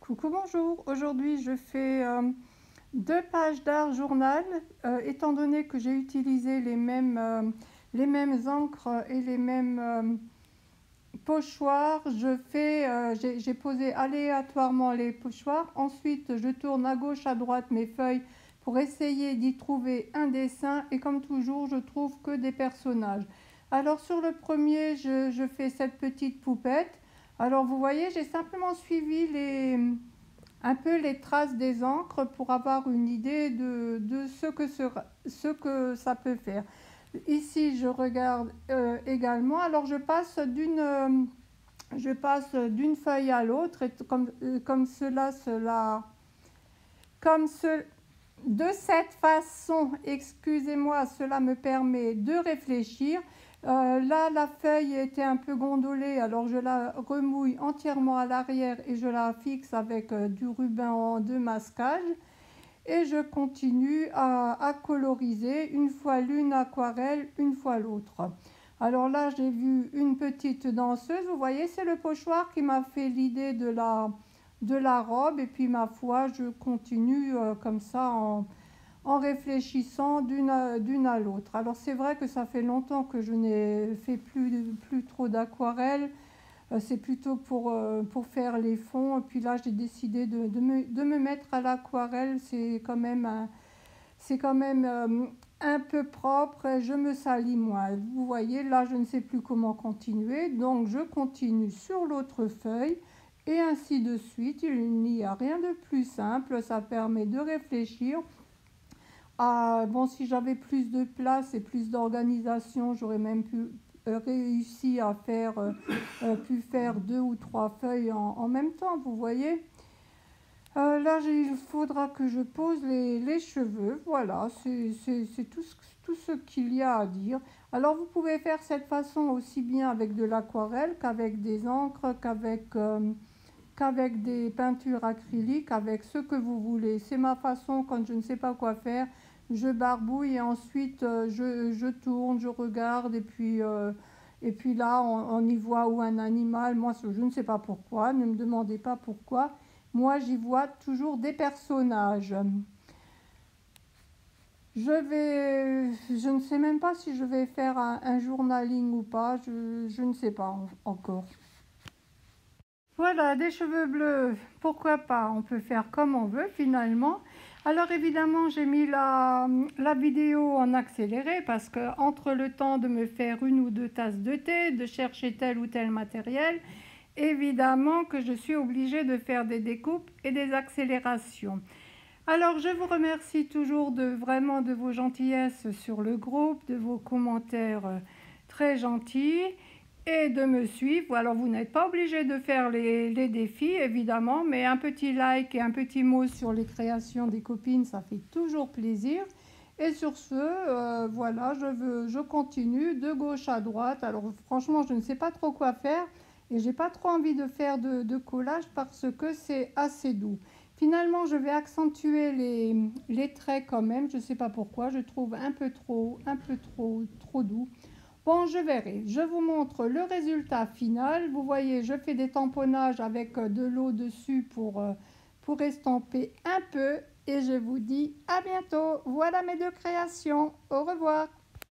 Coucou, bonjour. Aujourd'hui, je fais 2 pages d'art journal. Étant donné que j'ai utilisé les mêmes encres et les mêmes pochoirs, j'ai posé aléatoirement les pochoirs. Ensuite, je tourne à gauche, à droite mes feuilles pour essayer d'y trouver un dessin. Et comme toujours, je trouve que des personnages. Alors sur le premier, je fais cette petite poupette. Alors vous voyez, j'ai simplement suivi un peu les traces des encres pour avoir une idée de ce que ça peut faire. Ici, je regarde également. Alors je passe d'une feuille à l'autre et comme ce, de cette façon, excusez-moi, cela me permet de réfléchir. Là, la feuille était un peu gondolée, alors je la remouille entièrement à l'arrière et je la fixe avec du ruban de masquage. Et je continue à coloriser, une fois l'une aquarelle, une fois l'autre. Alors là, j'ai vu une petite danseuse, vous voyez, c'est le pochoir qui m'a fait l'idée de la robe. Et puis, ma foi, je continue comme ça en réfléchissant d'une à l'autre. Alors c'est vrai que ça fait longtemps que je n'ai fait plus trop d'aquarelle. C'est plutôt pour faire les fonds. Et puis là, j'ai décidé de me mettre à l'aquarelle. C'est quand même un peu propre. Je me salis moins. Vous voyez, là, je ne sais plus comment continuer. Donc, je continue sur l'autre feuille. Et ainsi de suite. Il n'y a rien de plus simple. Ça permet de réfléchir. Ah, bon, si j'avais plus de place et plus d'organisation, j'aurais même réussi à pu faire 2 ou 3 feuilles en même temps, vous voyez. Là, il faudra que je pose les cheveux. Voilà, c'est tout ce qu'il y a à dire. Alors, vous pouvez faire cette façon aussi bien avec de l'aquarelle qu'avec des encres, qu'avec des peintures acryliques, avec ce que vous voulez. C'est ma façon quand je ne sais pas quoi faire. Je barbouille et ensuite je tourne, je regarde et puis là on y voit ou un animal. Moi je ne sais pas pourquoi, ne me demandez pas pourquoi. Moi j'y vois toujours des personnages. Je ne sais même pas si je vais faire un journaling ou pas, je ne sais pas encore. Voilà, des cheveux bleus, pourquoi pas, on peut faire comme on veut finalement. Alors évidemment, j'ai mis la vidéo en accéléré parce que entre le temps de me faire 1 ou 2 tasses de thé, de chercher tel ou tel matériel, évidemment que je suis obligée de faire des découpes et des accélérations. Alors je vous remercie toujours vraiment de vos gentillesses sur le groupe, de vos commentaires très gentils et de me suivre. Alors vous n'êtes pas obligé de faire les défis évidemment, mais un petit like et un petit mot sur les créations des copines, ça fait toujours plaisir. Et sur ce, voilà, je continue de gauche à droite. Alors franchement, je ne sais pas trop quoi faire et j'ai pas trop envie de faire de collage parce que c'est assez doux. Finalement, je vais accentuer les traits quand même. Je ne sais pas pourquoi, je trouve un peu trop doux. Bon, je verrai. Je vous montre le résultat final. Vous voyez, je fais des tamponnages avec de l'eau dessus pour estamper un peu. Et je vous dis à bientôt. Voilà mes 2 créations. Au revoir.